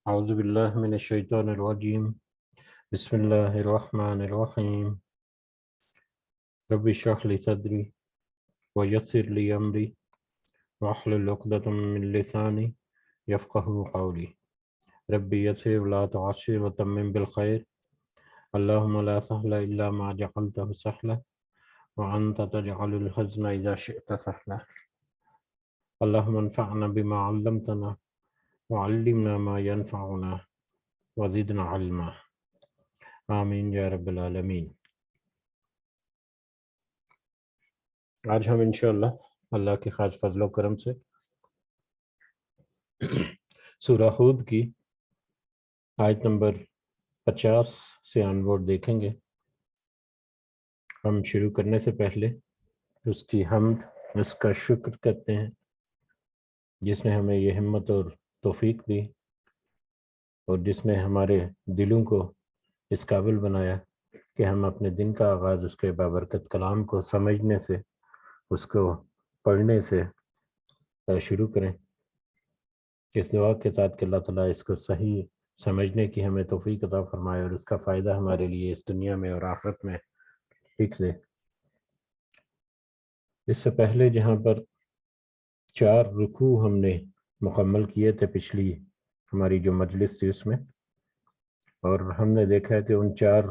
اعوذ باللہ من الشیطان الرجیم بسم اللہ الرحمن الرحیم رب اشرح لی صدری ویسر لی امری واحلل عقدۃ من لسانی یفقہوا قولی رب یسر ولا تعسر وتمم بالخیر اللہم لا سہل الا ما جعلتہ سہلا وانت تجعل الحزن اذا شئت سہلا اللہم انفعنا بما علمتنا وعلمنا ما ينفعنا وزدنا علما آمین یا رب العالمین۔ آج ہم انشاءاللہ اللہ کے خاص فضل و کرم سے سورہ ہود کی آیت نمبر 50 سے آنورڈ دیکھیں گے۔ ہم شروع کرنے سے پہلے اس کی حمد، اس کا شکر کرتے ہیں جس نے ہمیں یہ ہمت اور توفیق دی اور جس نے ہمارے دلوں کو اس قابل بنایا کہ ہم اپنے دن کا آغاز اس کے بابرکت کلام کو سمجھنے سے، اس کو پڑھنے سے شروع کریں۔ اس دعا کے ساتھ کہ اللہ تعالیٰ اس کو صحیح سمجھنے کی ہمیں توفیق عطا فرمائے اور اس کا فائدہ ہمارے لیے اس دنیا میں اور آخرت میں لکھ دے۔ اس سے پہلے جہاں پر 4 رکوع ہم نے مکمل کیے تھے پچھلی ہماری جو مجلس تھی اس میں، اور ہم نے دیکھا ہے کہ ان 4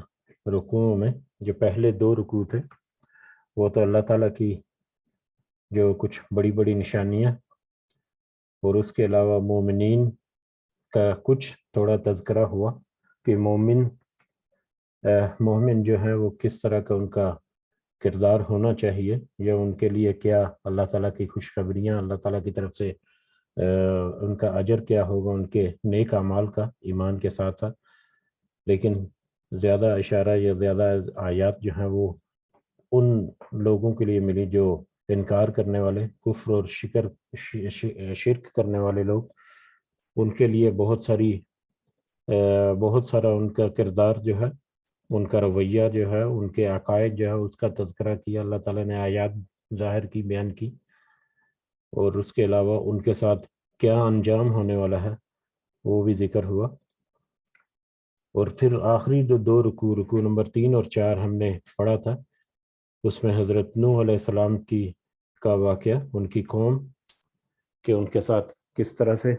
رکوعوں میں جو پہلے 2 رکوع تھے وہ تو اللہ تعالیٰ کی جو کچھ بڑی بڑی نشانیاں اور اس کے علاوہ مومنین کا کچھ تھوڑا تذکرہ ہوا کہ مومن جو ہیں وہ کس طرح کا ان کا کردار ہونا چاہیے، یا ان کے لیے کیا اللہ تعالیٰ کی خوشخبریاں، اللہ تعالیٰ کی طرف سے ان کا اجر کیا ہوگا ان کے نیک اعمال کا ایمان کے ساتھ ساتھ۔ لیکن زیادہ اشارہ یا زیادہ آیات جو ہیں وہ ان لوگوں کے لیے ملی جو انکار کرنے والے، کفر اور شرک کرنے والے لوگ، ان کے لیے بہت سارا ان کا کردار جو ہے، ان کا رویہ جو ہے، ان کے عقائد جو ہے اس کا تذکرہ کیا۔ اللہ تعالیٰ نے آیات ظاہر کی، بیان کی، اور اس کے علاوہ ان کے ساتھ کیا انجام ہونے والا ہے وہ بھی ذکر ہوا۔ اور پھر آخری جو 2 رکوع نمبر 3 اور 4 ہم نے پڑھا تھا، اس میں حضرت نوح علیہ السلام کا واقعہ، ان کی قوم کہ ان کے ساتھ کس طرح سے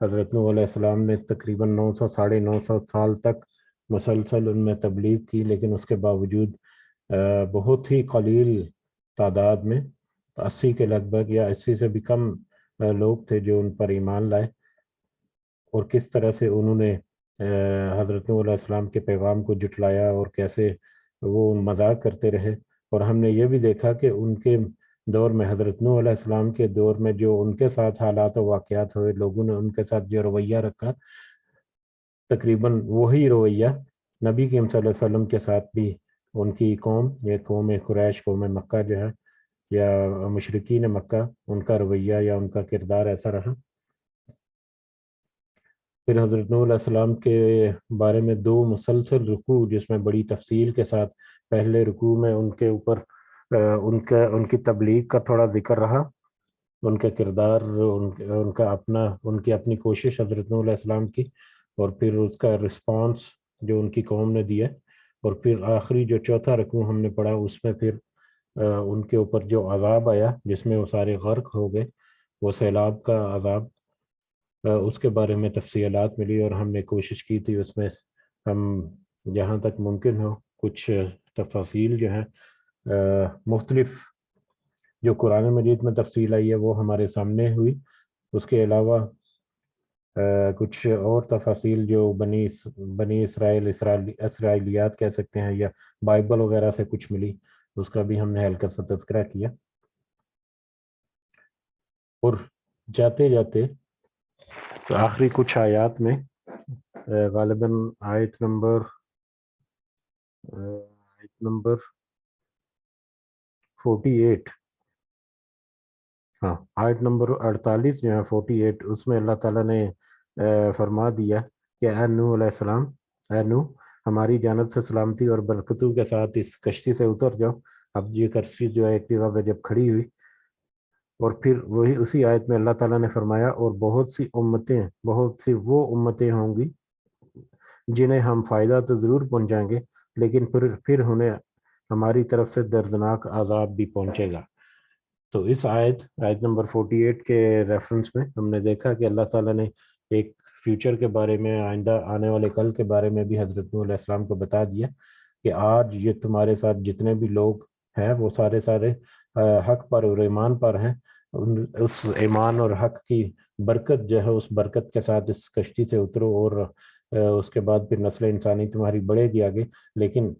حضرت نوح علیہ السلام نے تقریباً 900 سال تک مسلسل ان میں تبلیغ کی، لیکن اس کے باوجود بہت ہی قلیل تعداد میں 80 کے لگ بھگ یا 80 سے بھی کم لوگ تھے جو ان پر ایمان لائے، اور کس طرح سے انہوں نے حضرت نوح علیہ السلام کے پیغام کو جھٹلایا اور کیسے وہ مذاق کرتے رہے۔ اور ہم نے یہ بھی دیکھا کہ ان کے دور میں، حضرت نوح علیہ السلام کے دور میں جو ان کے ساتھ حالات و واقعات ہوئے، لوگوں نے ان کے ساتھ جو رویہ رکھا، تقریباً وہی رویہ نبی کریم صلی اللہ علیہ وسلم کے ساتھ بھی ان کی قوم، یہ قوم قریش، قوم مکہ جو ہے، یا مشرکین مکہ، ان کا رویہ یا ان کا کردار ایسا رہا۔ پھر حضرت نوح علیہ السلام کے بارے میں 2 مسلسل رکوع جس میں بڑی تفصیل کے ساتھ، پہلے رکوع میں ان کے اوپر ان کی تبلیغ کا تھوڑا ذکر رہا، ان کا کردار، ان کی اپنی کوشش حضرت نوح علیہ السلام کی، اور پھر اس کا رسپانس جو ان کی قوم نے دیا، اور پھر آخری جو 4تھا رکوع ہم نے پڑھا اس میں پھر ان کے اوپر جو عذاب آیا جس میں وہ سارے غرق ہو گئے، وہ سیلاب کا عذاب، اس کے بارے میں تفصیلات ملی، اور ہم نے کوشش کی تھی اس میں ہم جہاں تک ممکن ہو کچھ تفاصیل جو ہیں مختلف جو قرآن مجید میں تفصیل آئی ہے وہ ہمارے سامنے ہوئی۔ اس کے علاوہ کچھ اور تفاصیل جو بنی اسرائیلیات کہہ سکتے ہیں، یا بائبل وغیرہ سے کچھ ملی، اس کا بھی ہم نے ہلکا سا تذکرہ کیا۔ اور جاتے جاتے آخری کچھ آیات میں غالباً آیت نمبر 48، ہاں آیت نمبر 48 جو ہے 48، اس میں اللہ تعالیٰ نے فرما دیا کہ اے نوح علیہ السلام، اے نوح، ہماری جانب سے سلامتی اور برکتوں کے ساتھ اس کشتی سے اتر جاؤ۔ اب یہ کشتی جو ہے ایک جگہ پہ جب کھڑی ہوئی اور پھر وہی اسی آیت میں اللہ تعالیٰ نے فرمایا اور بہت سی وہ امتیں ہوں گی جنہیں ہم فائدہ تو ضرور پہنچائیں گے، لیکن پھر انہیں ہماری طرف سے دردناک عذاب بھی پہنچے گا۔ تو اس آیت نمبر 48 کے ریفرنس میں ہم نے دیکھا کہ اللہ تعالیٰ نے ایک فیوچر کے بارے میں، آئندہ آنے والے کل کے بارے میں بھی حضرت نوح علیہ السلام کو بتا دیا کہ آج یہ تمہارے ساتھ جتنے بھی لوگ ہیں وہ سارے حق پر اور ایمان پر ہیں، اس ایمان اور حق کی برکت جو ہے، اس برکت کے ساتھ اس کشتی سے اترو، اور اس کے بعد پھر نسل انسانی تمہاری بڑھے گی آگے، لیکن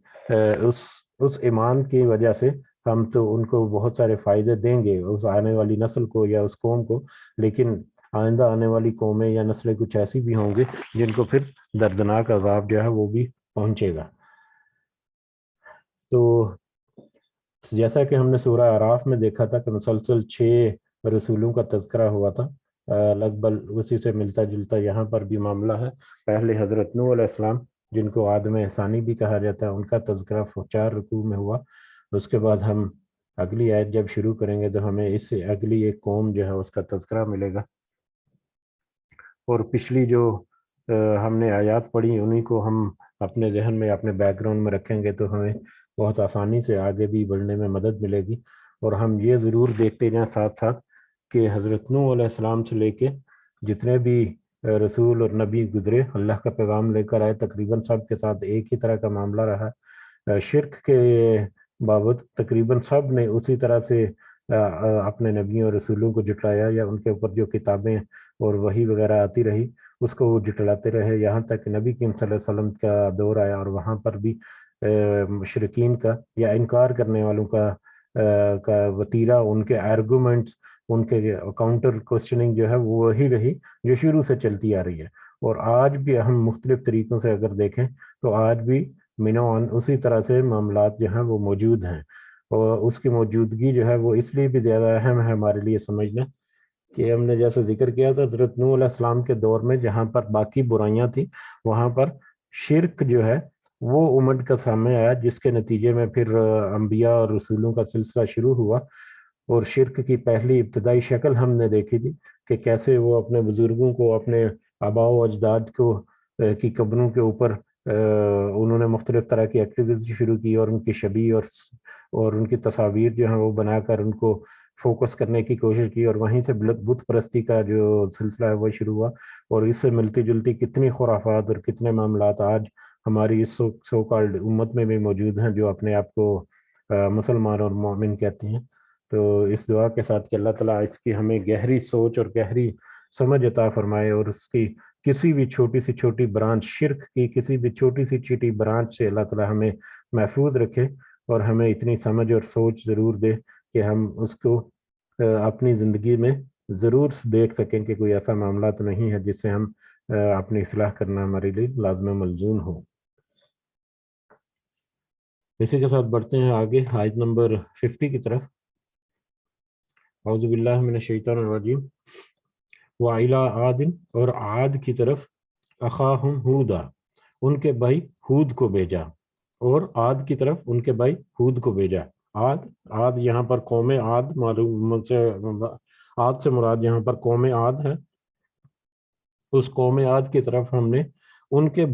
اس ایمان کی وجہ سے ہم تو ان کو بہت سارے فائدے دیں گے، اس آنے والی نسل کو یا اس قوم کو، لیکن آئندہ آنے والی قومیں یا نسلیں کچھ ایسی بھی ہوں گی جن کو پھر دردناک عذاب جو ہے وہ بھی پہنچے گا۔ تو جیسا کہ ہم نے سورہ اعراف میں دیکھا تھا کہ مسلسل 6 رسولوں کا تذکرہ ہوا تھا، لگ بھگ اسی سے ملتا جلتا یہاں پر بھی معاملہ ہے۔ پہلے حضرت نوح علیہ السلام جن کو آدم ثانی بھی کہا جاتا ہے، ان کا تذکرہ 4 رکوع میں ہوا۔ اس کے بعد ہم اگلی آیت جب شروع کریں گے تو ہمیں اس سے اگلی ایک قوم جو ہے اس کا تذکرہ ملے گا، اور پچھلی جو ہم نے آیات پڑھی انہی کو ہم اپنے ذہن میں، اپنے بیک گراؤنڈ میں رکھیں گے تو ہمیں بہت آسانی سے آگے بھی بڑھنے میں مدد ملے گی۔ اور ہم یہ ضرور دیکھتے جائیں ساتھ ساتھ کہ حضرت نوح علیہ السلام سے لے کے جتنے بھی رسول اور نبی گزرے، اللہ کا پیغام لے کر آئے، تقریباً سب کے ساتھ ایک ہی طرح کا معاملہ رہا۔ شرک کے بابت تقریباً سب نے اسی طرح سے اپنے نبیوں اور رسولوں کو جٹلایا، یا ان کے اوپر جو کتابیں اور وحی وغیرہ آتی رہی اس کو وہ جٹلاتے رہے، یہاں تک نبی کریم صلی اللہ علیہ وسلم کا دور آیا، اور وہاں پر بھی مشرکین کا یا انکار کرنے والوں کا وتیرہ، ان کے آرگومنٹس، ان کے کاؤنٹر کوسچننگ جو ہے وہ وہی رہی جو شروع سے چلتی آ رہی ہے۔ اور آج بھی ہم مختلف طریقوں سے اگر دیکھیں تو آج بھی منوان اسی طرح سے معاملات جو ہیں وہ موجود ہیں، اور اس کی موجودگی جو ہے وہ اس لیے بھی زیادہ اہم ہے ہمارے لیے سمجھنا کہ ہم نے جیسے ذکر کیا تھا حضرت نوح علیہ السلام کے دور میں جہاں پر باقی برائیاں تھیں، وہاں پر شرک جو ہے وہ امڈ کا سامنے آیا، جس کے نتیجے میں پھر انبیاء اور رسولوں کا سلسلہ شروع ہوا۔ اور شرک کی پہلی ابتدائی شکل ہم نے دیکھی تھی کہ کیسے وہ اپنے بزرگوں کو، اپنے آباء و اجداد کو کی قبروں کے اوپر انہوں نے مختلف طرح کی ایکٹیویٹیز شروع کی، اور ان کی شبیہ اور ان کی تصاویر جو ہیں وہ بنا کر ان کو فوکس کرنے کی کوشش کی، اور وہیں سے بت پرستی کا جو سلسلہ ہے وہ شروع ہوا۔ اور اس سے ملتی جلتی کتنی خرافات اور کتنے معاملات آج ہماری اس سو کالڈ امت میں بھی موجود ہیں، جو اپنے آپ کو مسلمان اور مومن کہتے ہیں۔ تو اس دعا کے ساتھ کہ اللہ تعالیٰ اس کی ہمیں گہری سوچ اور گہری سمجھ عطا فرمائے، اور اس کی کسی بھی چھوٹی سی چھوٹی برانچ، شرک کی کسی بھی چھوٹی سی چھوٹی برانچ سے اللہ تعالیٰ ہمیں محفوظ رکھے، اور ہمیں اتنی سمجھ اور سوچ ضرور دے کہ ہم اس کو اپنی زندگی میں ضرور دیکھ سکیں کہ کوئی ایسا معاملہ تو نہیں ہے جس سے ہم اپنی اصلاح کرنا ہمارے لیے لازم ملزوم ہو۔ اسی کے ساتھ بڑھتے ہیں آگے آیت نمبر 50 کی طرف۔ اعوذ باللہ من الشیطان الرجیم۔ وَإِلَىٰ عَادٍ، اور عاد کی طرف، اخاہم ہودا، ان کے بھائی ہود کو بھیجا، اور عاد کی طرف ان کے بھائی ہود کو بھیجا۔ عاد یہاں پر قوم عاد معلوم سے، عاد سے مراد یہاں پر قوم عاد ہے۔ اس قوم عاد کی طرف ہم نے ان کے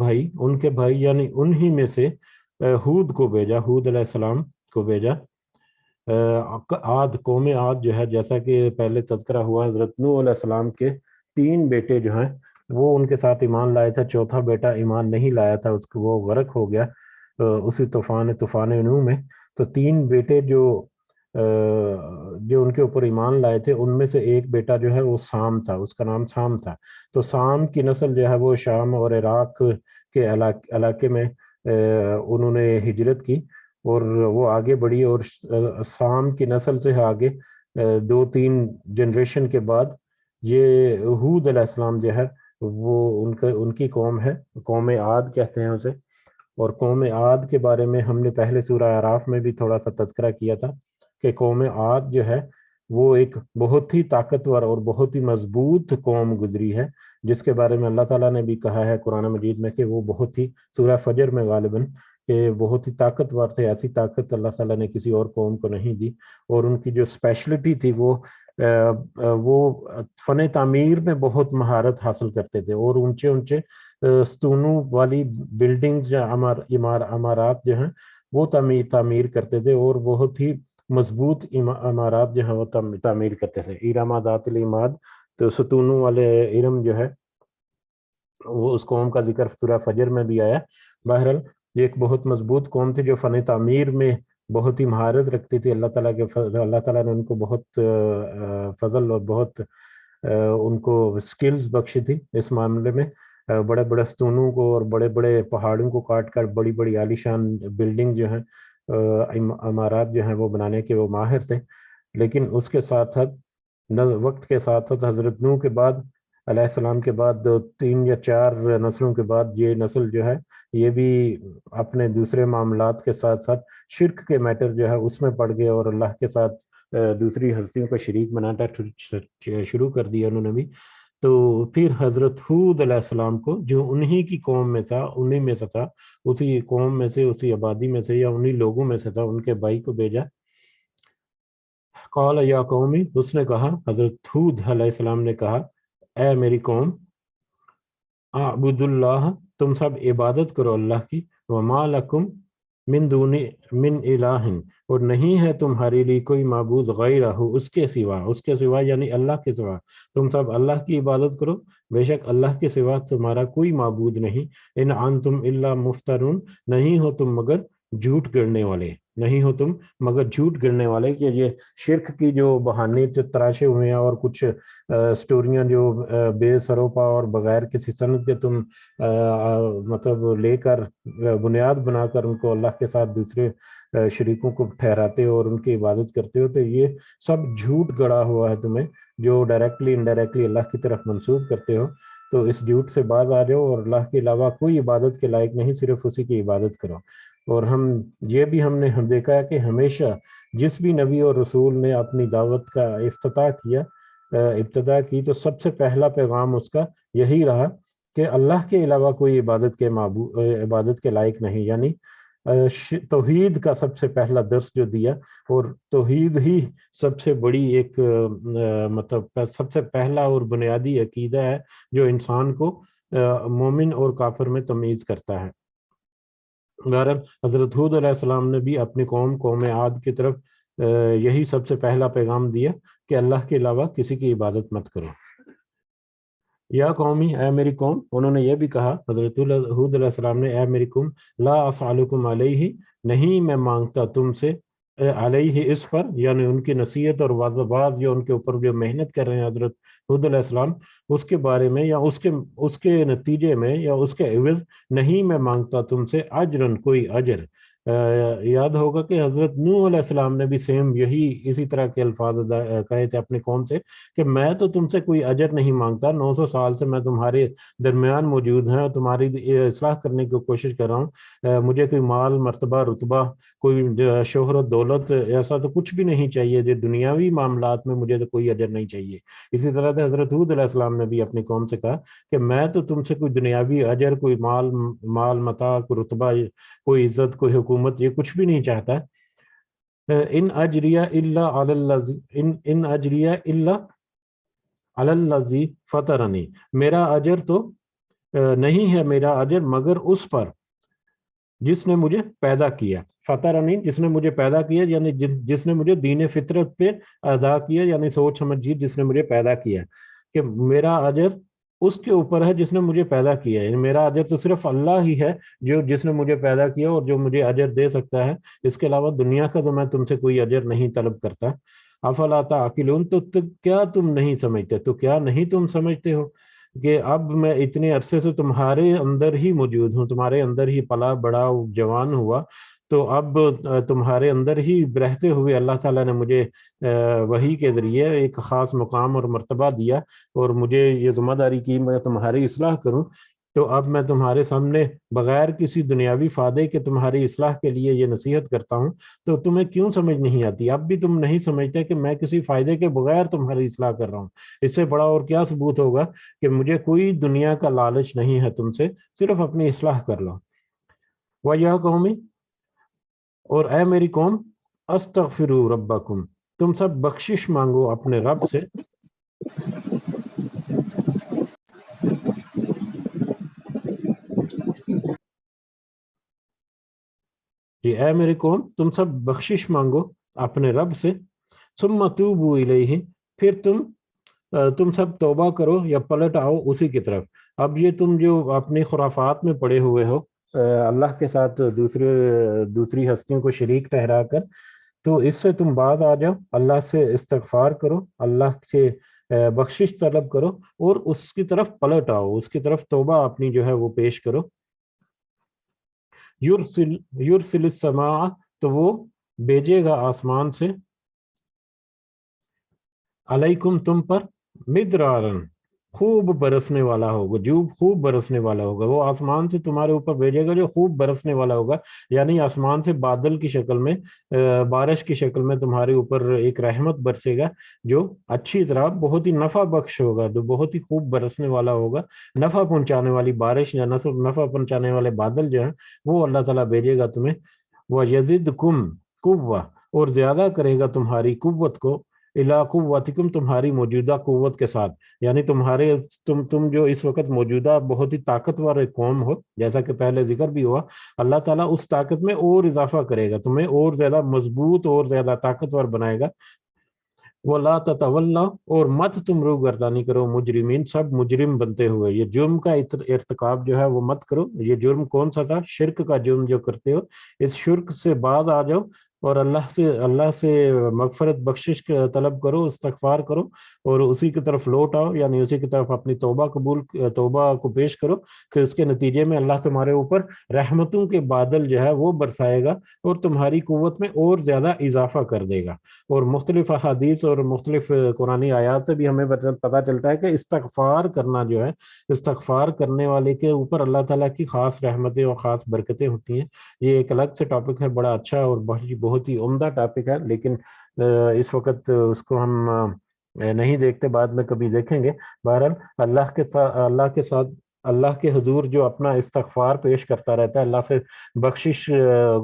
بھائی یعنی انہی میں سے ہود کو بھیجا، ہود علیہ السلام کو بھیجا۔ قوم عاد جو ہے، جیسا کہ پہلے تذکرہ ہوا، حضرت نوح علیہ السلام کے 3 بیٹے جو ہیں وہ ان کے ساتھ ایمان لائے تھے، چوتھا بیٹا ایمان نہیں لایا تھا، اس کو وہ غرق ہو گیا اسی طوفان نوح میں۔ تو 3 بیٹے جو ان کے اوپر ایمان لائے تھے، ان میں سے ایک بیٹا جو ہے وہ سام تھا، اس کا نام سام تھا۔ تو سام کی نسل جو ہے وہ شام اور عراق کے علاقے میں انہوں نے ہجرت کی، اور وہ آگے بڑھی، اور سام کی نسل سے آگے 2-3 جنریشن کے بعد یہ ہود علیہ السلام جو ہے وہ ان کی قوم ہے، قوم عاد کہتے ہیں اسے۔ اور قوم عاد کے بارے میں ہم نے پہلے سورہ اعراف میں بھی تھوڑا سا تذکرہ کیا تھا کہ قوم عاد جو ہے وہ ایک بہت ہی طاقتور اور بہت ہی مضبوط قوم گزری ہے، جس کے بارے میں اللہ تعالیٰ نے بھی کہا ہے قرآن مجید میں کہ وہ بہت ہی، سورہ فجر میں غالباً، کہ بہت ہی طاقتور تھے. ایسی طاقت اللہ تعالیٰ نے کسی اور قوم کو نہیں دی. اور ان کی جو اسپیشلٹی تھی وہ فن تعمیر میں بہت مہارت حاصل کرتے تھے, اور اونچے اونچے ستونوں والی بلڈنگز یا عمارات جو ہیں وہ تعمیر کرتے تھے, اور بہت ہی مضبوط عمارات جو ہیں وہ تعمیر کرتے تھے. ارم ذات العماد, تو ستونوں والے ارم جو ہے وہ اس قوم کا ذکر سورہ فجر میں بھی آیا. بہرحال یہ ایک بہت مضبوط قوم تھی جو فن تعمیر میں بہت ہی مہارت رکھتی تھی. اللہ تعالیٰ نے ان کو بہت فضل اور بہت ان کو سکلز بخشی تھی اس معاملے میں. بڑے بڑے ستونوں کو اور بڑے بڑے پہاڑوں کو کاٹ کر بڑی بڑی عالیشان بلڈنگ جو ہیں عمارات جو ہیں وہ بنانے کے وہ ماہر تھے. لیکن اس کے ساتھ ساتھ وقت کے ساتھ ساتھ حضرت نوح کے بعد علیہ السلام کے بعد 3 یا 4 نسلوں کے بعد یہ نسل جو ہے یہ بھی اپنے دوسرے معاملات کے ساتھ ساتھ شرک کے میٹر جو ہے اس میں پڑ گئے, اور اللہ کے ساتھ دوسری ہستیوں کا شریک بنانا شروع کر دیا انہوں نے بھی. تو پھر حضرت ہود علیہ السلام کو, جو انہی کی قوم میں تھا, انہی میں سے تھا, اسی قوم میں سے, اسی آبادی میں سے, یا انہی لوگوں میں سے تھا, ان کے بھائی کو بھیجا. قال یا قومی, اس نے کہا, حضرت ہود علیہ السلام نے کہا, اے میری قوم, اعبد اللہ, تم سب عبادت کرو اللہ کی, وما لکم من الہ, اور نہیں ہے تمہارے لیے کوئی معبود غیرہ, اس کے سوا یعنی اللہ کے سوا, تم سب اللہ کی عبادت کرو, بے شک اللہ کے سوا تمہارا کوئی معبود نہیں. ان انتم الا مفترون, نہیں ہو تم مگر جھوٹ گڑنے والے. کہ یہ شرک کی جو بہانے جو تراشے ہوئے ہیں, اور کچھ سٹوریاں جو بے سروپا اور بغیر کسی سند کے تم مطلب لے کر بنیاد بنا کر ان کو اللہ کے ساتھ دوسرے شریکوں کو ٹھہراتے ہو اور ان کی عبادت کرتے ہو, تو یہ سب جھوٹ گڑا ہوا ہے تمہیں, جو ڈائریکٹلی انڈائریکٹلی اللہ کی طرف منسوب کرتے ہو. تو اس جھوٹ سے باز آ جاؤ, اور اللہ کے علاوہ کوئی عبادت کے لائق نہیں, صرف اسی کی عبادت کرو. اور ہم نے دیکھا ہے کہ ہمیشہ جس بھی نبی اور رسول نے اپنی دعوت کا ابتدا کی, تو سب سے پہلا پیغام اس کا یہی رہا کہ اللہ کے علاوہ کوئی عبادت کے لائق نہیں, یعنی توحید کا سب سے پہلا درس جو دیا. اور توحید ہی سب سے بڑی ایک مطلب سب سے پہلا اور بنیادی عقیدہ ہے جو انسان کو مومن اور کافر میں تمیز کرتا ہے. بہرحال حضرت ہود علیہ السلام نے بھی اپنی قوم عاد کی طرف یہی سب سے پہلا پیغام دیا کہ اللہ کے علاوہ کسی کی عبادت مت کرو. یا قومی, اے میری قوم, انہوں نے یہ بھی کہا حضرت ہود علیہ السلام نے, اے میری قوم, لا اسالکم علیہ, نہیں میں مانگتا تم سے علیہ اس پر, یعنی ان کی نصیحت اور واضح یا ان کے اوپر جو محنت کر رہے ہیں حضرت ہود علیہ السلام, اس کے بارے میں یا اس کے نتیجے میں یا اس کے عوض نہیں میں مانگتا تم سے اجرن, کوئی اجر. یاد ہوگا کہ حضرت نوح علیہ السلام نے بھی اسی طرح کے الفاظ کہے تھے اپنی قوم سے کہ میں تو تم سے کوئی اجر نہیں مانگتا, 900 سال سے میں تمہارے درمیان موجود ہیں اور تمہاری اصلاح کرنے کی کوشش کر رہا ہوں. مجھے کوئی مال, مرتبہ, رتبہ, کوئی شہرت, دولت, ایسا تو کچھ بھی نہیں چاہیے. جو دنیاوی معاملات میں مجھے تو کوئی اجر نہیں چاہیے. اسی طرح سے حضرت ہود علیہ السلام نے بھی اپنی قوم سے کہا کہ میں تو تم سے کوئی دنیاوی اجر, کوئی مال متاع, کوئی رتبہ, کوئی عزت, کوئی حکومت, یہ کچھ بھی نہیں چاہتا. ان اجریہ الا علی الذی فطرنی, میرا اجر تو نہیں ہے, میرا اجر مگر اس پر جس نے مجھے پیدا کیا. فطرنی, جس نے مجھے پیدا کیا, یعنی جس نے مجھے دین فطرت پہ ادا کیا, یعنی سوچ سمجھ جس نے مجھے پیدا کیا, کہ میرا اجر اس کے اوپر ہے جس نے مجھے پیدا کیا ہے. میرا اجر تو صرف اللہ ہی ہے جس نے مجھے پیدا کیا اور جو مجھے اجر دے سکتا ہے. اس کے علاوہ دنیا کا تو میں تم سے کوئی اجر نہیں طلب کرتا. افلا تعقلون, تو کیا تم نہیں سمجھتے, تو کیا نہیں تم سمجھتے ہو کہ اب میں اتنے عرصے سے تمہارے اندر ہی موجود ہوں, تمہارے اندر ہی پلا بڑا جوان ہوا, تو اب تمہارے اندر ہی رہتے ہوئے اللہ تعالیٰ نے مجھے وحی کے ذریعے ایک خاص مقام اور مرتبہ دیا اور مجھے یہ ذمہ داری کی میں تمہاری اصلاح کروں. تو اب میں تمہارے سامنے بغیر کسی دنیاوی فائدے کے تمہاری اصلاح کے لیے یہ نصیحت کرتا ہوں, تو تمہیں کیوں سمجھ نہیں آتی؟ اب بھی تم نہیں سمجھتے کہ میں کسی فائدے کے بغیر تمہاری اصلاح کر رہا ہوں. اس سے بڑا اور کیا ثبوت ہوگا کہ مجھے کوئی دنیا کا لالچ نہیں ہے تم سے, صرف اپنی اصلاح کر لو. وَيَا قَوْمِ، اور اے میری قوم، استغفروا ربکم، تم سب بخشش مانگو اپنے رب سے، کہ اے میری قوم تم سب بخشش مانگو اپنے رب سے، ثم توبوا الیہ، پھر تم سب توبہ کرو یا پلٹ آؤ اسی کی طرف۔ اب یہ تم جو اپنی خرافات میں پڑے ہوئے ہو اللہ کے ساتھ دوسری ہستیوں کو شریک ٹھہرا کر، تو اس سے تم بعد آ جاؤ، اللہ سے استغفار کرو، اللہ سے بخشش طلب کرو، اور اس کی طرف پلٹ آؤ، اس کی طرف توبہ اپنی جو ہے وہ پیش کرو۔ یرسل السماء، تو وہ بھیجے گا آسمان سے، علیکم تم پر، مدرارن، خوب برسنے والا ہوگا، جو خوب برسنے والا ہوگا، وہ آسمان سے تمہارے اوپر بھیجے گا جو خوب برسنے والا ہوگا، یعنی آسمان سے بادل کی شکل میں، بارش کی شکل میں تمہارے اوپر ایک رحمت برسے گا، جو اچھی طرح بہت ہی نفع بخش ہوگا، جو بہت ہی خوب برسنے والا ہوگا، نفع پہنچانے والی بارش یا نفع پہنچانے والے بادل جو ہیں وہ اللہ تعالیٰ بھیجے گا تمہیں۔ وَيَزِدْكُمْ قُوَّةً، اور زیادہ کرے گا تمہاری قوت کو، اِلَىٰ قُوَّتِكُمْ، تمہاری موجودہ قوت کے ساتھ، یعنی تم جو اس وقت موجودہ بہت ہی طاقتور ایک قوم ہو، جیسا کہ پہلے ذکر بھی ہوا، اللہ تعالیٰ اس طاقت میں اور اضافہ کرے گا، تمہیں اور زیادہ مضبوط اور زیادہ طاقتور بنائے گا۔ وَلَا تَتَوَلَّوْا، اور مت تم روگردانی کرو، مجرمین، سب مجرم بنتے ہوئے، یہ جرم کا ارتکاب جو ہے وہ مت کرو۔ یہ جرم کون سا تھا؟ شرک کا جرم جو کرتے ہو، اس شرک سے بعد آ جاؤ اور اللہ سے مغفرت بخشش طلب کرو، استغفار کرو، اور اسی کی طرف لوٹ آؤ، یعنی اسی کی طرف اپنی توبہ کو پیش کرو، کہ اس کے نتیجے میں اللہ تمہارے اوپر رحمتوں کے بادل جو ہے وہ برسائے گا اور تمہاری قوت میں اور زیادہ اضافہ کر دے گا۔ اور مختلف احادیث اور مختلف قرآنی آیات سے بھی ہمیں پتہ چلتا ہے کہ استغفار کرنا جو ہے، استغفار کرنے والے کے اوپر اللہ تعالیٰ کی خاص رحمتیں اور خاص برکتیں ہوتی ہیں۔ یہ ایک الگ سے ٹاپک ہے، بڑا اچھا اور بہت ہی عمدہ ٹاپک ہے، لیکن اس وقت اس کو ہم نہیں دیکھتے، بعد میں کبھی دیکھیں گے۔ بہرحال اللہ کے حضور جو اپنا استغفار پیش کرتا رہتا ہے، اللہ سے بخشش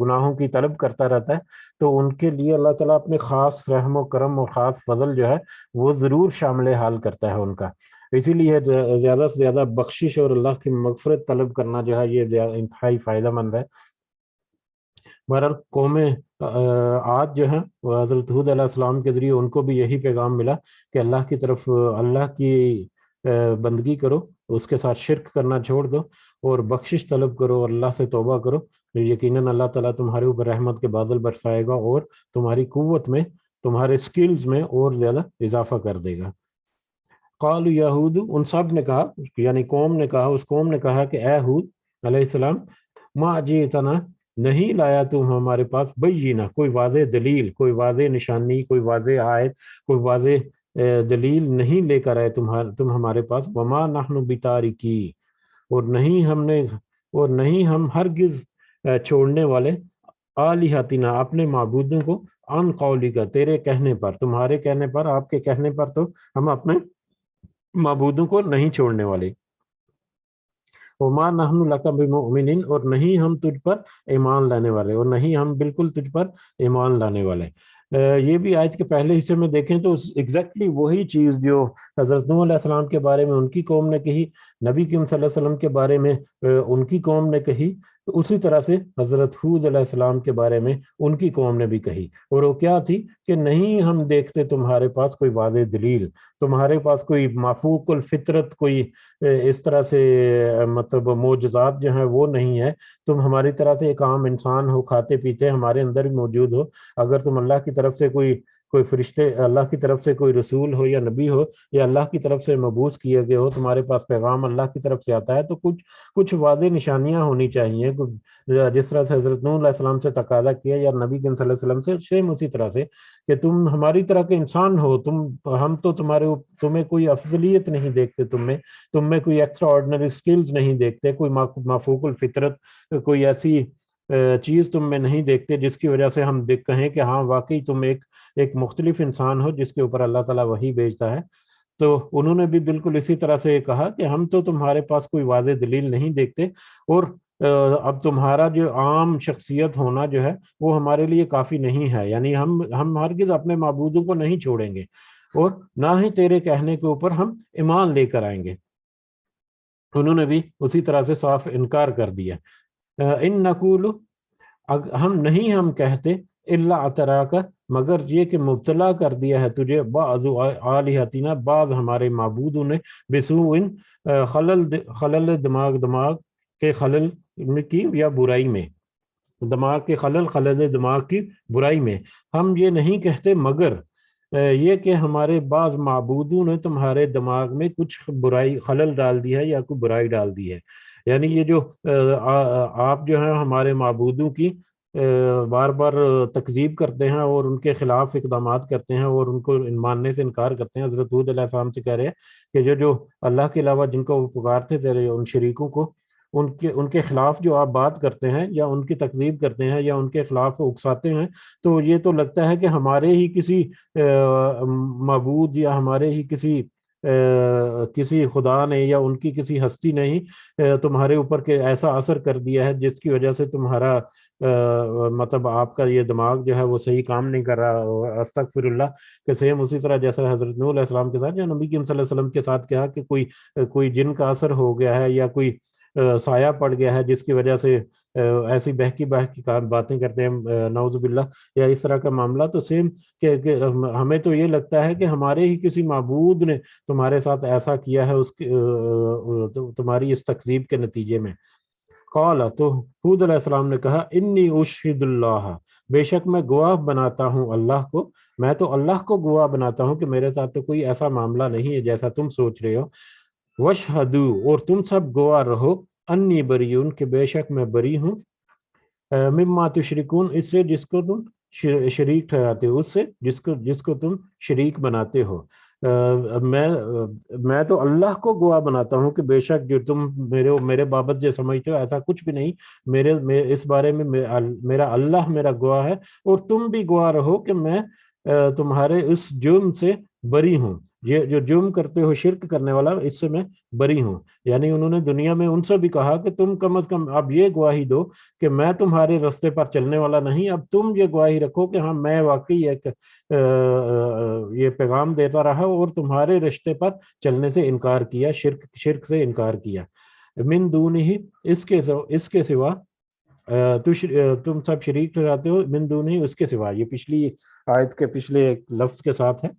گناہوں کی طلب کرتا رہتا ہے، تو ان کے لیے اللہ تعالیٰ اپنے خاص رحم و کرم اور خاص فضل جو ہے وہ ضرور شامل حال کرتا ہے ان کا۔ اسی لیے زیادہ سے زیادہ بخشش اور اللہ کی مغفرت طلب کرنا جو ہے یہ انتہائی فائدہ مند ہے۔ بہرحال قوم عاد جو ہے وہ حضرت ہود علیہ السلام کے ذریعے ان کو بھی یہی پیغام ملا کہ اللہ کی طرف، اللہ کی بندگی کرو، اس کے ساتھ شرک کرنا چھوڑ دو اور بخشش طلب کرو اور اللہ سے توبہ کرو، یقیناً اللہ تعالیٰ تمہارے اوپر رحمت کے بادل برسائے گا اور تمہاری قوت میں، تمہارے سکلز میں اور زیادہ اضافہ کر دے گا۔ قالوا یا ہود، ان سب نے کہا، یعنی اس قوم نے کہا کہ اے ہود علیہ السلام، ما جئتنا، نہیں لایا تم ہمارے پاس، بینہ، کوئی واضح دلیل، کوئی واضح نشانی، کوئی واضح آیت، کوئی واضح دلیل نہیں لے کر آئے تم ہمارے پاس، وما نحن بتارکی، اور نہیں ہم ہرگز چھوڑنے والے، آلہتنا، اپنے معبودوں کو، عن قولک، تیرے کہنے پر، تمہارے کہنے پر، آپ کے کہنے پر تو ہم اپنے معبودوں کو نہیں چھوڑنے والے۔ وما نحن لک بمؤمنین، اور نہیں ہم تجھ پر ایمان لانے والے، اور نہیں ہم بالکل تجھ پر ایمان لانے والے۔ یہ بھی آیت کے پہلے حصے میں دیکھیں تو ایگزیکٹلی وہی چیز جو حضرت نوح علیہ السلام کے بارے میں ان کی قوم نے کہی، نبی کریم صلی اللہ علیہ وسلم کے بارے میں ان کی قوم نے کہی، تو اسی طرح سے حضرت ہود علیہ السلام کے بارے میں ان کی قوم نے بھی کہی، اور وہ کیا تھی کہ نہیں ہم دیکھتے تمہارے پاس کوئی واضح دلیل، تمہارے پاس کوئی مافوق الفطرت، کوئی اس طرح سے مطلب معجزات جو ہیں وہ نہیں ہے، تم ہماری طرح سے ایک عام انسان ہو، کھاتے پیتے ہمارے اندر بھی موجود ہو، اگر تم اللہ کی طرف سے کوئی فرشتے، اللہ کی طرف سے کوئی رسول ہو یا نبی ہو یا اللہ کی طرف سے مبعوث کیے گئے ہو، تمہارے پاس پیغام اللہ کی طرف سے آتا ہے، تو کچھ واضح نشانیاں ہونی چاہیے، جس طرح سے حضرت نوح علیہ السلام سے تقاضا کیا یا نبی کریم صلی اللہ علیہ وسلم سے، سیم اسی طرح سے کہ تم ہماری طرح کے انسان ہو، ہم تو تمہیں کوئی افضلیت نہیں دیکھتے، تم میں کوئی ایکسٹرا آرڈنری سکلز نہیں دیکھتے، کوئی مافوق الفطرت، کوئی ایسی چیز تم میں نہیں دیکھتے جس کی وجہ سے ہم کہیں کہ ہاں واقعی تم ایک مختلف انسان ہو جس کے اوپر اللہ تعالیٰ وحی بھیجتا ہے۔ تو انہوں نے بھی بالکل اسی طرح سے کہا کہ ہم تو تمہارے پاس کوئی واضح دلیل نہیں دیکھتے، اور اب تمہارا جو عام شخصیت ہونا جو ہے وہ ہمارے لیے کافی نہیں ہے، یعنی ہم ہرگز اپنے معبودوں کو نہیں چھوڑیں گے اور نہ ہی تیرے کہنے کے اوپر ہم ایمان لے کر آئیں گے۔ انہوں نے بھی اسی طرح سے صاف انکار کر دیا۔ ان نقول، ہم کہتے الا اطراک، مگر یہ کہ مبتلا کر دیا ہے تجھے بعض آلہتنا، بعض ہمارے معبودوں نے، بسوء خلل دماغ کے خلل کی یا برائی میں، دماغ کے خلل دماغ کی برائی میں۔ ہم یہ نہیں کہتے مگر یہ کہ ہمارے بعض معبودوں نے تمہارے دماغ میں کچھ برائی خلل ڈال دی ہے یا کوئی برائی ڈال دی ہے، یعنی یہ جو آپ جو ہیں ہمارے معبودوں کی بار بار تکذیب کرتے ہیں اور ان کے خلاف اقدامات کرتے ہیں اور ان کو ماننے سے انکار کرتے ہیں۔ حضرت ہود علیہ السلام سے کہہ رہے ہیں کہ جو اللہ کے علاوہ جن کو وہ پکارتے تیرے ان شریکوں کو، ان کے خلاف جو آپ بات کرتے ہیں یا ان کی تکذیب کرتے ہیں یا ان کے خلاف اکساتے ہیں، تو یہ تو لگتا ہے کہ ہمارے ہی کسی معبود یا ہمارے ہی کسی خدا نے یا ان کی کسی ہستی نے ہی تمہارے اوپر کے ایسا اثر کر دیا ہے جس کی وجہ سے تمہارا مطلب آپ کا یہ دماغ جو ہے وہ صحیح کام نہیں کر رہا۔ استغفر اللہ، کہ سیم اسی طرح جیسا حضرت نوح علیہ السلام کے ساتھ یا نبی کریم صلی اللہ علیہ وسلم کے ساتھ کہا کہ کوئی جن کا اثر ہو گیا ہے یا کوئی سایہ پڑ گیا ہے جس کی وجہ سے ایسی بہکی باتیں کرتے ہیں نعوذ باللہ، یا اس طرح کا معاملہ۔ تو سیم کہ ہمیں تو یہ لگتا ہے کہ ہمارے ہی کسی معبود نے تمہارے ساتھ ایسا کیا ہے تمہاری اس تکذیب کے نتیجے میں۔ قال، تو ہود علیہ السلام نے کہا، انی اشہد اللہ، بے شک میں گواہ بناتا ہوں اللہ کو، میں تو اللہ کو گواہ بناتا ہوں کہ میرے ساتھ تو کوئی ایسا معاملہ نہیں ہے جیسا تم سوچ رہے ہو۔ وشہدو، اور تم سب گواہ رہو، انی بریون، کہ بے شک میں بری ہوں، مما تشرکون، اس سے جس کو تم شریک ٹھہراتے ہو، اس سے جس کو تم شریک بناتے ہو۔ میں تو اللہ کو گواہ بناتا ہوں کہ بے شک جو تم میرے بابت جو سمجھتے ہو ایسا کچھ بھی نہیں، اس بارے میں میرا اللہ میرا گواہ ہے، اور تم بھی گواہ رہو کہ میں تمہارے اس جرم سے بری ہوں، یہ جو جرم کرتے ہو شرک کرنے والا، اس سے میں بری ہوں۔ یعنی انہوں نے دنیا میں ان سے بھی کہا کہ تم کم از کم اب یہ گواہی دو کہ میں تمہارے رستے پر چلنے والا نہیں، اب تم یہ گواہی رکھو کہ ہاں میں واقعی ایک یہ پیغام دیتا رہا اور تمہارے رشتے پر چلنے سے انکار کیا، شرک سے انکار کیا۔ من دون ہی، اس کے سوا تم سب شریک ٹھہراتے ہو، من دون ہی، اس کے سوا، یہ پچھلی آیت کے پچھلے ایک لفظ کے ساتھ ہے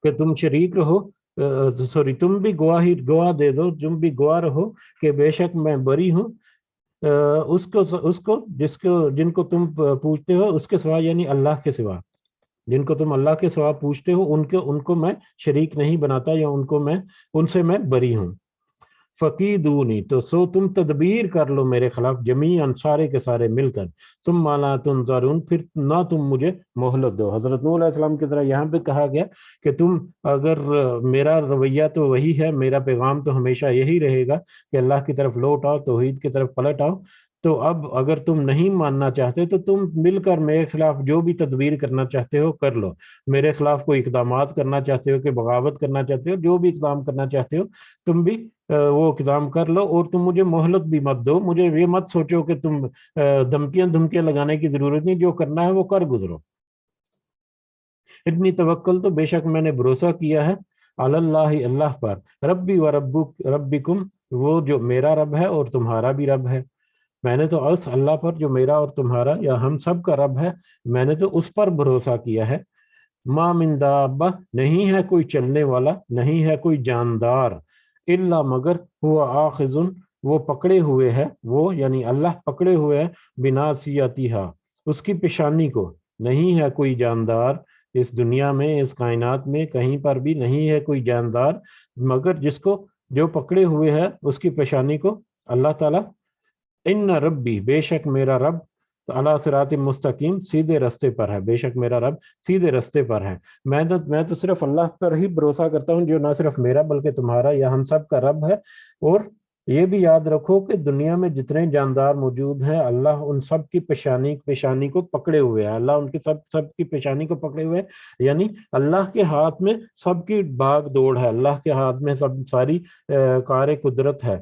کہ تم شریک رہو، تم بھی گواہ دے دو، تم بھی گواہ رہو کہ بے شک میں بری ہوں جن کو تم پوچھتے ہو، اس کے سوا یعنی اللہ کے سوا، جن کو تم اللہ کے سوا پوچھتے ہو ان کو میں شریک نہیں بناتا، یا ان سے میں بری ہوں۔ فقیدونی، تو تم تدبیر کر لو میرے خلاف، جمیعاً، سارے کے سارے مل کر، ثم لا تنظرون، پھر نہ تم مجھے مہلت دو۔ حضرت نوح علیہ السلام کی طرح یہاں پہ کہا گیا کہ تم اگر میرا رویہ تو وہی ہے، میرا پیغام تو ہمیشہ یہی رہے گا کہ اللہ کی طرف لوٹ آؤ، توحید کی طرف پلٹ آؤ، تو اب اگر تم نہیں ماننا چاہتے تو تم مل کر میرے خلاف جو بھی تدبیر کرنا چاہتے ہو کر لو، میرے خلاف کوئی اقدامات کرنا چاہتے ہو کہ بغاوت کرنا چاہتے ہو، جو بھی اقدام کرنا چاہتے ہو تم بھی وہ اقدام کر لو، اور تم مجھے مہلت بھی مت دو، مجھے یہ مت سوچو کہ تم دھمکیاں لگانے کی ضرورت نہیں، جو کرنا ہے وہ کر گزرو۔ اتنی توکل، تو بے شک میں نے بھروسہ کیا ہے، اللہ، اللہ پر، ربی و ربکم، وہ جو میرا رب ہے اور تمہارا بھی رب ہے، میں نے تو اس اللہ پر جو میرا اور تمہارا یا ہم سب کا رب ہے، میں نے تو اس پر بھروسہ کیا ہے۔ ما من دابہ، نہیں ہے کوئی چلنے والا، نہیں ہے کوئی جاندار، الا مگر ہوا آخذ، وہ پکڑے ہوئے ہے، وہ یعنی اللہ پکڑے ہوئے ہے، بناصیتہا، اس کی پیشانی کو، نہیں ہے کوئی جاندار اس دنیا میں، اس کائنات میں کہیں پر بھی نہیں ہے کوئی جاندار مگر جو پکڑے ہوئے ہے اس کی پیشانی کو اللہ تعالیٰ۔ ان ربی، بے شک میرا رب، علی صراط مستقیم، سیدھے رستے پر ہے، بے شک میرا رب سیدھے رستے پر ہے۔ میں تو صرف اللہ پر ہی بھروسہ کرتا ہوں جو نہ صرف میرا بلکہ تمہارا یا ہم سب کا رب ہے۔ اور یہ بھی یاد رکھو کہ دنیا میں جتنے جاندار موجود ہیں، اللہ ان سب کی پیشانی کو پکڑے ہوئے ہے، اللہ ان کی سب کی پیشانی کو پکڑے ہوئے ہے، یعنی اللہ کے ہاتھ میں سب کی بھاگ دوڑ ہے، اللہ کے ہاتھ میں ساری کار قدرت ہے۔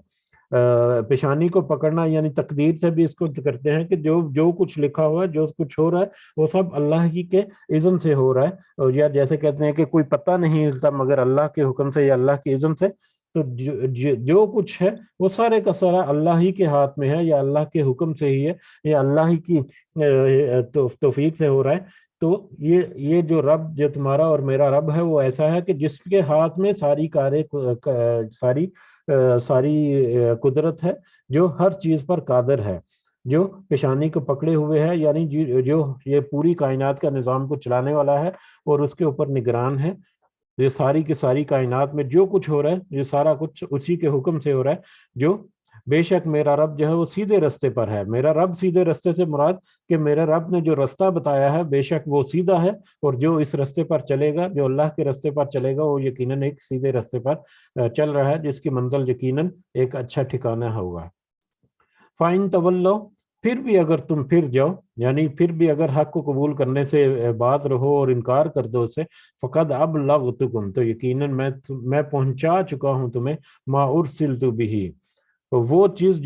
پیشانی کو پکڑنا یعنی تقدیر سے بھی اس کو کرتے ہیں کہ جو کچھ لکھا ہوا ہے، جو کچھ ہو رہا ہے وہ سب اللہ ہی کے اذن سے ہو رہا ہے. اور یا جیسے کہتے ہیں کہ کوئی پتہ نہیں ہلتا مگر اللہ کے حکم سے یا اللہ کے اذن سے. تو جو کچھ ہے وہ سارے کا سارا اللہ ہی کے ہاتھ میں ہے، یا اللہ کے حکم سے ہی ہے، یا اللہ ہی کی توفیق سے ہو رہا ہے. تو یہ جو رب، جو تمہارا اور میرا رب ہے، وہ ایسا ہے کہ جس کے ہاتھ میں ساری ساری قدرت ہے، جو ہر چیز پر قادر ہے، جو پیشانی کو پکڑے ہوئے ہے، یعنی جو یہ پوری کائنات کا نظام کو چلانے والا ہے اور اس کے اوپر نگران ہے. یہ ساری کی ساری کائنات میں جو کچھ ہو رہا ہے، یہ سارا کچھ اسی کے حکم سے ہو رہا ہے. جو بے شک میرا رب جو ہے وہ سیدھے رستے پر ہے. میرا رب سیدھے رستے سے مراد کہ میرے رب نے جو رستہ بتایا ہے بے شک وہ سیدھا ہے، اور جو اس رستے پر چلے گا، جو اللہ کے رستے پر چلے گا، وہ یقیناً ایک سیدھے رستے پر چل رہا ہے، جس کی منزل یقیناً ایک اچھا ٹھکانہ ہوگا. فَإِن تَوَلَّوْا، پھر بھی اگر تم پھر جاؤ، یعنی پھر بھی اگر حق کو قبول کرنے سے بات رہو اور انکار کر دو اسے، فقد ابلغتکم، تو یقیناً میں پہنچا چکا ہوں تمہیں، ما ارسلت بہ، وہ چیز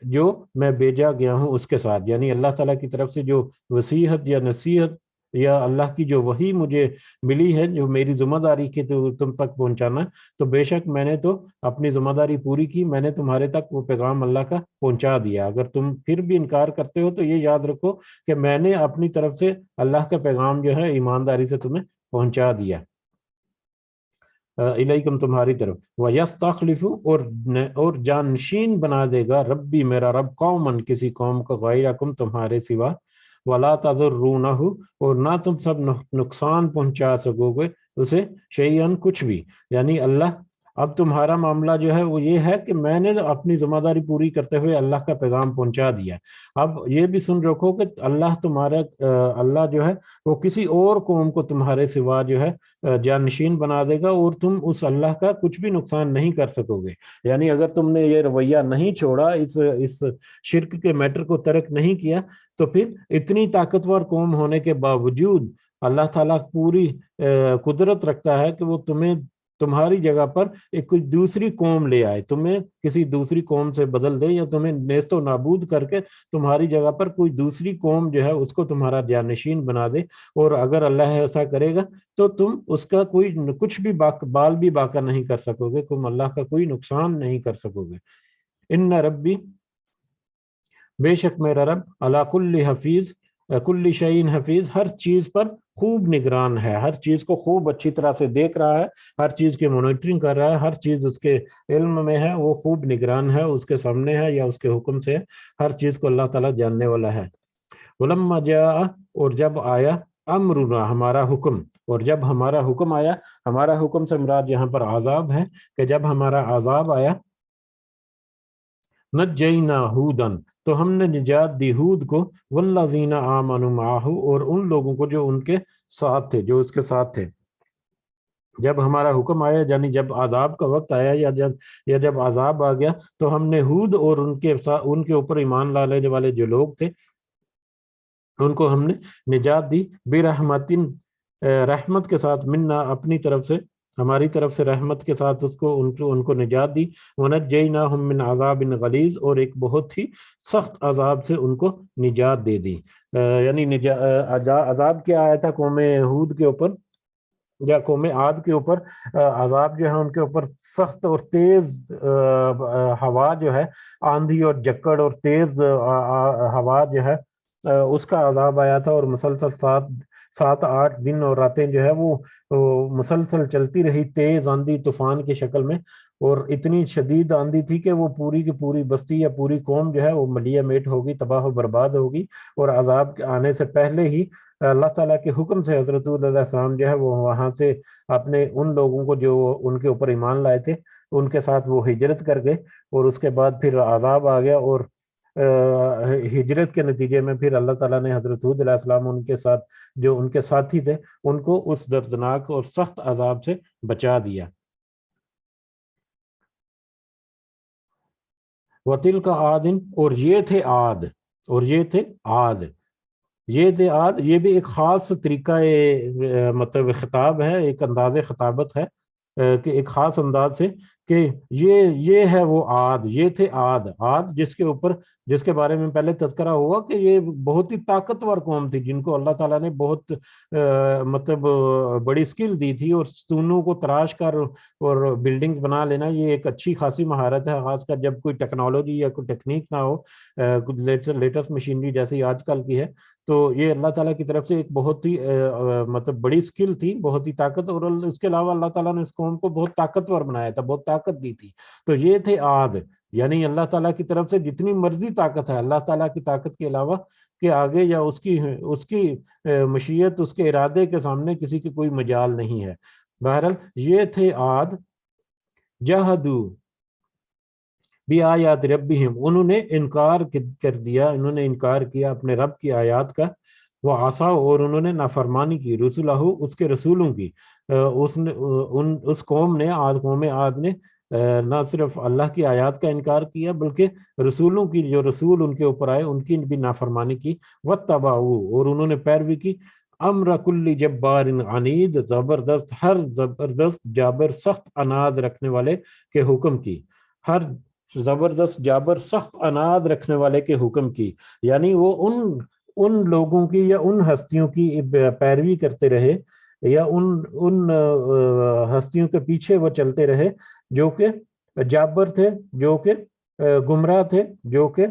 جو میں بھیجا گیا ہوں اس کے ساتھ. یعنی اللہ تعالیٰ کی طرف سے جو وصیحت یا نصیحت یا اللہ کی جو وحی مجھے ملی ہے، جو میری ذمہ داری کی تو تم تک پہنچانا، تو بے شک میں نے تو اپنی ذمہ داری پوری کی، میں نے تمہارے تک وہ پیغام اللہ کا پہنچا دیا. اگر تم پھر بھی انکار کرتے ہو تو یہ یاد رکھو کہ میں نے اپنی طرف سے اللہ کا پیغام جو ہے ایمانداری سے تمہیں پہنچا دیا. الیکم، تمہاری طرف. وَيَسْتَخْلِفُ، اور جانشین بنا دے گا ربی، میرا رب، قومن، کسی قوم کو، غیرکم، تمہارے سوا، وَلَا تَضُرُّونَهُ، اور نہ تم سب نقصان پہنچا سکو گے اسے، شیئن، کچھ بھی. یعنی اللہ، اب تمہارا معاملہ جو ہے وہ یہ ہے کہ میں نے اپنی ذمہ داری پوری کرتے ہوئے اللہ کا پیغام پہنچا دیا. اب یہ بھی سن رکھو کہ اللہ جو ہے وہ کسی اور قوم کو تمہارے سوا جو ہے جانشین بنا دے گا، اور تم اس اللہ کا کچھ بھی نقصان نہیں کر سکو گے. یعنی اگر تم نے یہ رویہ نہیں چھوڑا، اس شرک کے میٹر کو ترک نہیں کیا، تو پھر اتنی طاقتور قوم ہونے کے باوجود اللہ تعالیٰ پوری قدرت رکھتا ہے کہ وہ تمہاری جگہ پر ایک کوئی دوسری قوم لے آئے، تمہیں کسی دوسری قوم سے بدل دے، یا تمہیں نیست و نابود کر کے تمہاری جگہ پر کوئی دوسری قوم جو ہے اس کو تمہارا جانشین بنا دے. اور اگر اللہ ایسا کرے گا تو تم اس کا کوئی کچھ بھی بال بھی باقی نہیں کر سکو گے، تم اللہ کا کوئی نقصان نہیں کر سکو گے. ان ربی، بے شک میرا رب، علی کل حفیظ، کل شیء حفیظ، ہر چیز پر خوب نگران ہے، ہر چیز کو خوب اچھی طرح سے دیکھ رہا ہے، ہر چیز کی مانیٹرنگ کر رہا ہے، ہر چیز اس کے علم میں ہے، وہ خوب نگران ہے، اس کے سامنے ہے یا اس کے حکم سے ہے، ہر چیز کو اللہ تعالیٰ جاننے والا ہے. ولما جاء، اور جب آیا، امرنا، ہمارا حکم، اور جب ہمارا حکم آیا، ہمارا حکم سے مراد یہاں پر عذاب ہے، کہ جب ہمارا عذاب آیا، نجینا ہودن، تو ہم نے نجات دی ہود کو، والذین آمنوا معہ، اور ان لوگوں کو جو ان کے ساتھ تھے، جو اس کے ساتھ تھے. جب ہمارا حکم آیا، یعنی جب عذاب کا وقت آیا، یا جب عذاب آ گیا، تو ہم نے ہود اور ان کے اوپر ایمان لانے والے جو لوگ تھے ان کو ہم نے نجات دی، برحمتن، رحمت کے ساتھ، منا، اپنی طرف سے، ہماری طرف سے رحمت کے ساتھ ان کو نجات دی. وَنَجَّيْنَاهُمْ مِنْ عَذَابٍ غَلِيظٍ، اور ایک بہت ہی سخت عذاب سے ان کو نجات دے دی. یعنی عذاب کیا آیا تھا قوم ہود کے اوپر یا قوم عاد کے اوپر؟ عذاب جو ہے ان کے اوپر سخت اور تیز ہوا جو ہے، آندھی اور جکڑ اور تیز ہوا جو ہے اس کا عذاب آیا تھا، اور مسلسل 7-8 دن اور راتیں جو ہے وہ مسلسل چلتی رہی، تیز آندھی طوفان کی شکل میں. اور اتنی شدید آندھی تھی کہ وہ پوری کی پوری بستی یا پوری قوم جو ہے وہ ملیہ میٹ ہوگی، تباہ و برباد ہوگی. اور عذاب آنے سے پہلے ہی اللہ تعالیٰ کے حکم سے حضرت علیہ السلام جو ہے وہ وہاں سے اپنے ان لوگوں کو جو ان کے اوپر ایمان لائے تھے ان کے ساتھ وہ ہجرت کر گئے. اور اس کے بعد پھر عذاب آ گیا، اور ہجرت کے نتیجے میں پھر اللہ تعالیٰ نے حضرت ہود علیہ السلام ان کے ساتھ جو ان کے ساتھی تھے ان کو اس دردناک اور سخت عذاب سے بچا دیا. وَتِلْكَ عَادٍ، اور یہ تھے عاد، یہ بھی ایک خاص طریقہ مطلب خطاب ہے، ایک انداز خطابت ہے کہ ایک خاص انداز سے کہ یہ ہے وہ عاد، یہ تھے عاد جس کے بارے میں پہلے تذکرہ ہوا کہ یہ بہت ہی طاقتور قوم تھی، جن کو اللہ تعالیٰ نے بہت مطلب بڑی سکل دی تھی، اور ستونوں کو تراش کر اور بلڈنگز بنا لینا یہ ایک اچھی خاصی مہارت ہے، خاص کر جب کوئی ٹیکنالوجی یا کوئی ٹیکنیک نہ ہو، لیٹسٹ مشینری جیسی آج کل کی ہے، تو یہ اللہ تعالیٰ کی طرف سے ایک بہت ہی مطلب بڑی سکل تھی، بہت ہی طاقت، اور اس کے علاوہ اللہ تعالیٰ نے اس قوم کو بہت طاقتور بنایا تھا، بہت طاقت دی تھی. تو یہ تھے عاد، یعنی اللہ تعالیٰ کی طرف سے جتنی مرضی طاقت ہے، اللہ تعالیٰ کی طاقت کے علاوہ کہ آگے یا اس کی مشیت، اس کے ارادے کے سامنے کسی کی کوئی مجال نہیں ہے. بہرحال یہ تھے عاد، جہدو بھی آیات ربہم، انہوں نے انکار کر دیا، انہوں نے انکار کیا اپنے رب کی آیات کا، وہ عصوا، اور انہوں نے نافرمانی کی، رسولہ، اس کے رسولوں کی. اس قوم نے قوم عاد نے نہ صرف اللہ کی آیات کا انکار کیا بلکہ رسولوں کی، جو رسول ان کے اوپر آئے ان کی بھی نافرمانی کی. واتبعوا، اور انہوں نے پیروی کی، امر کل جبار عنید، ہر زبردست جابر سخت اناد رکھنے والے کے حکم کی، ہر زبردست جابر سخت اناد رکھنے والے کے حکم کی. یعنی وہ ان لوگوں کی یا ان ہستیوں کی پیروی کرتے رہے، یا ان ہستیوں کے پیچھے وہ چلتے رہے جو کہ جابر تھے، جو کہ گمراہ تھے، جو کہ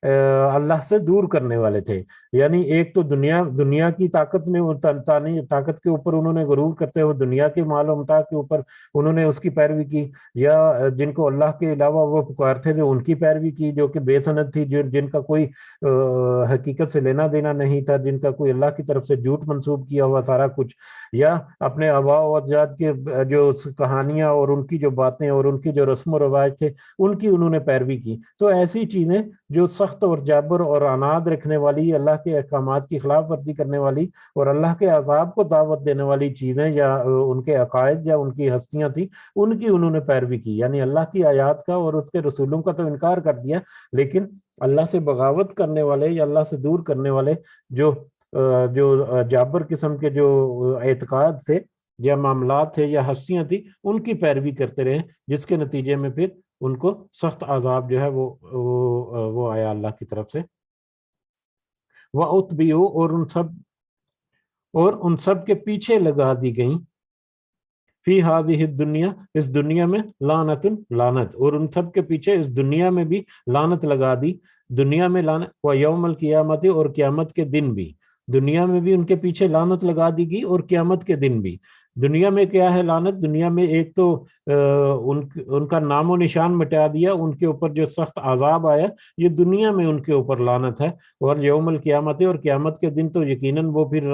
اللہ سے دور کرنے والے تھے. یعنی ایک تو دنیا کی طاقت میں طاقت کے اوپر انہوں نے غرور کرتے ہوئے دنیا کے مال و متاع کے اوپر انہوں نے اس کی پیروی کی، یا جن کو اللہ کے علاوہ وہ پکارتے تھے ان کی پیروی کی، جو کہ بے سند تھی، جن کا کوئی حقیقت سے لینا دینا نہیں تھا، جن کا کوئی اللہ کی طرف سے جھوٹ منسوب کیا ہوا سارا کچھ، یا اپنے آباء و اجداد کے جو کہانیاں اور ان کی جو باتیں اور ان کی جو رسم و رواج تھے ان کی انہوں نے پیروی کی. تو ایسی چیزیں جو سخت اور جابر اور عناد رکھنے والی، اللہ کے احکامات کی خلاف ورزی کرنے والی اور اللہ کے عذاب کو دعوت دینے والی چیزیں، یا ان کے عقائد یا ان کی ہستیاں تھیں، ان کی انہوں نے پیروی کی. یعنی اللہ کی آیات کا اور اس کے رسولوں کا تو انکار کر دیا، لیکن اللہ سے بغاوت کرنے والے یا اللہ سے دور کرنے والے جو جابر قسم کے جو اعتقاد تھے یا معاملات تھے یا ہستیاں تھیں، ان کی پیروی کرتے رہے، جس کے نتیجے میں پھر ان کو سخت عذاب جو ہے وہ آیا اللہ کی طرف سے. وَأُتْبِعُوا، اور ان سب کے پیچھے لگا دی گئیں، فی ہذہ الدنیا، اس دنیا میں، لعنت، لعنت، اور ان سب کے پیچھے اس دنیا میں بھی لعنت لگا دی. دنیا میں لعنت، ویوم القیامت، اور قیامت کے دن بھی، دنیا میں بھی ان کے پیچھے لعنت لگا دی گئی اور قیامت کے دن بھی. دنیا میں کیا ہے لعنت؟ دنیا میں ایک تو ان کا نام و نشان مٹا دیا، ان کے اوپر جو سخت عذاب آیا یہ دنیا میں ان کے اوپر لعنت ہے. اور یوم القیامت، اور قیامت کے دن تو یقیناً وہ پھر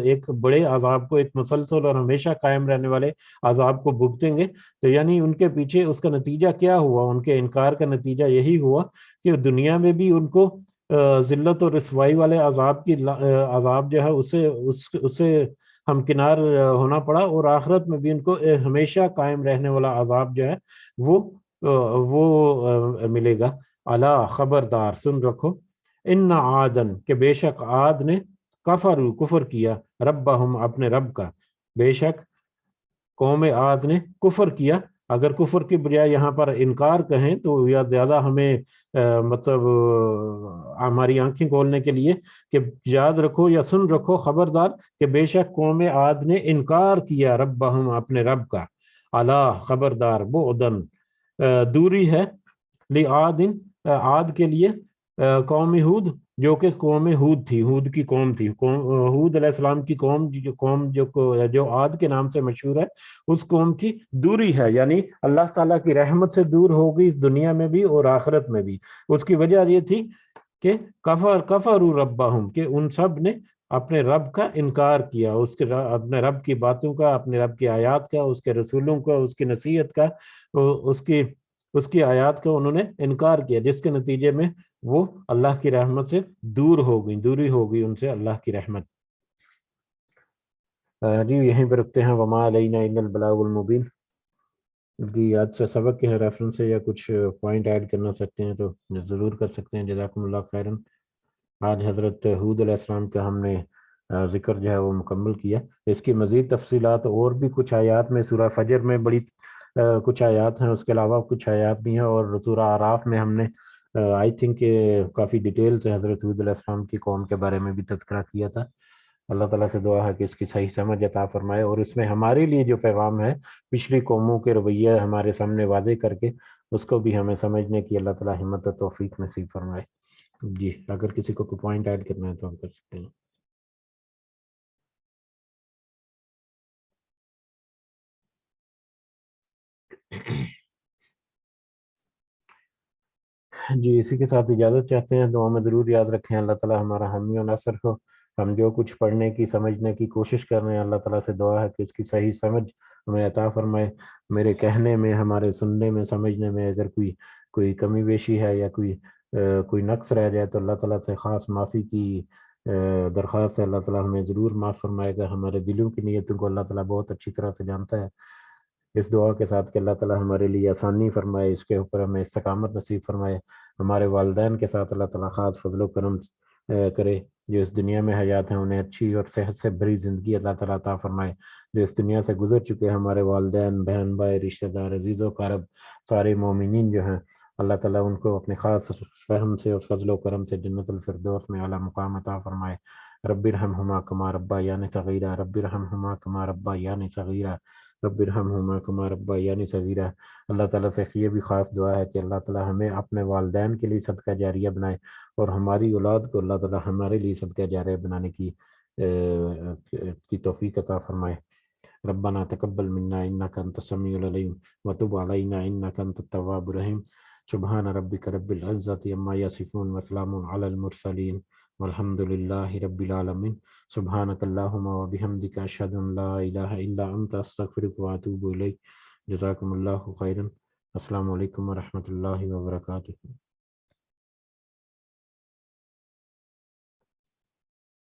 ایک بڑے عذاب کو، ایک مسلسل اور ہمیشہ قائم رہنے والے عذاب کو بھگتیں گے. تو یعنی ان کے پیچھے اس کا نتیجہ کیا ہوا؟ ان کے انکار کا نتیجہ یہی ہوا کہ دنیا میں بھی ان کو ذلت اور رسوائی والے عذاب جو ہے اسے ہمکنار ہونا پڑا، اور آخرت میں بھی ان کو ہمیشہ قائم رہنے والا عذاب جو ہے وہ ملے گا. الا، خبردار، سن رکھو، ان عادن، کہ بے شک عاد نے، کفر کیا، ربہم، اپنے رب کا. بے شک قوم عاد نے کفر کیا. اگر کفر کی بجائے یہاں پر انکار کہیں تو یا زیادہ ہمیں مطلب ہماری آنکھیں کھولنے کے لیے کہ یاد رکھو یا سن رکھو، خبردار، کہ بے شک قوم عاد نے انکار کیا، ربہم، اپنے رب کا. الا، خبردار، بعدن، دوری ہے، لعاد، عاد کے لیے، قوم ہود، جو کہ قوم ہود تھی، ہود کی قوم تھی، ہود علیہ السلام کی قوم جو عاد کے نام سے مشہور ہے، اس قوم کی دوری ہے. یعنی اللہ تعالیٰ کی رحمت سے دور ہو گئی اس دنیا میں بھی اور آخرت میں بھی. اس کی وجہ یہ تھی کہ کفروا ربہم، کہ ان سب نے اپنے رب کا انکار کیا، اپنے رب کی باتوں کا، اپنے رب کی آیات کا، اس کے رسولوں کا، اس کی نصیحت کا، اس کی آیات کا انہوں نے انکار کیا، جس کے نتیجے میں وہ اللہ کی رحمت سے دوری ہو گئی ان سے اللہ کی رحمت. جی یہیں پہ رکھتے ہیں. وما علینا الا البلاغ المبین. جی آج سے سبق کے ریفرنس سے یا کچھ پوائنٹ ایڈ کرنا سکتے ہیں تو ضرور کر سکتے ہیں. جزاکم اللہ خیرن. آج حضرت ہود علیہ السلام کا ہم نے ذکر جو ہے وہ مکمل کیا. اس کی مزید تفصیلات اور بھی کچھ آیات میں سورہ فجر میں بڑی کچھ آیات ہیں، اس کے علاوہ کچھ آیات بھی ہیں، اور سورہ اعراف میں ہم نے آئی تھنک کافی ڈیٹیل سے حضرت حود علیہ السلام کی قوم کے بارے میں بھی تذکرہ کیا تھا۔ اللہ تعالیٰ سے دعا ہے کہ اس کی صحیح سمجھ عطا فرمائے، اور اس میں ہمارے لیے جو پیغام ہے پچھلی قوموں کے رویہ ہمارے سامنے واضح کر کے اس کو بھی ہمیں سمجھنے کی اللہ تعالیٰ ہمت و توفیق نصیب فرمائے۔ جی اگر کسی کو کوئی پوائنٹ ایڈ کرنا ہے تو ہم کر سکتے ہیں۔ جی اسی کے ساتھ اجازت چاہتے ہیں، دعا میں ضرور یاد رکھیں اللہ تعالیٰ ہمارا حامی و ناصر ہو۔ ہم جو کچھ پڑھنے کی سمجھنے کی کوشش کر رہے ہیں اللہ تعالیٰ سے دعا ہے کہ اس کی صحیح سمجھ ہمیں عطا فرمائے۔ میرے کہنے میں، ہمارے سننے میں، سمجھنے میں اگر کوئی کمی بیشی ہے یا کوئی نقص رہ جائے تو اللہ تعالیٰ سے خاص معافی کی درخواست ہے۔ اللہ تعالیٰ ہمیں ضرور معاف فرمائے گا۔ ہمارے دلوں کی نیتوں کو اللہ تعالیٰ بہت اچھی طرح سے جانتا ہے۔ اس دعا کے ساتھ کہ اللہ تعالیٰ ہمارے لیے آسانی فرمائے، اس کے اوپر ہمیں استقامت نصیب فرمائے۔ ہمارے والدین کے ساتھ اللہ تعالیٰ خاص فضل و کرم کرے، جو اس دنیا میں حیات ہیں انہیں اچھی اور صحت سے بھری زندگی اللہ تعالیٰ عطا فرمائے۔ جو اس دنیا سے گزر چکے ہمارے والدین، بہن بھائی، رشتہ دار، عزیز و اقارب، سارے مومنین جو ہیں، اللہ تعالیٰ ان کو اپنے خاص رحم سے اور فضل و کرم سے جنت الفردوس میں اعلیٰ مقام عطا فرمائے۔ رب ارحمہما کما ربیانی صغیرا، رب ارحمہما کما ربیانی صغیرا، رب ارحمہما کما ربیانی صغیرا۔ اللہ تعالیٰ سے یہ بھی خاص دعا ہے کہ اللہ تعالیٰ ہمیں اپنے والدین کے لیے صدقہ جاریہ بنائے، اور ہماری اولاد کو اللہ تعالیٰ ہمارے لیے صدقہ جاریہ بنانے کی توفیق عطا فرمائے۔ ربنا تقبل منا انك انت السميع العليم وتب علينا انك انت التواب الرحيم۔ سبحان ربك رب العزة عما يصفون وسلام على المرسلين والحمد لله رب العالمين۔ سبحانك اللهم وبحمدك اشهد ان لا اله الا انت استغفرك واتوب اليك۔ جزاكم الله خيرا۔ السلام علیکم ورحمۃ اللہ وبرکاتہ۔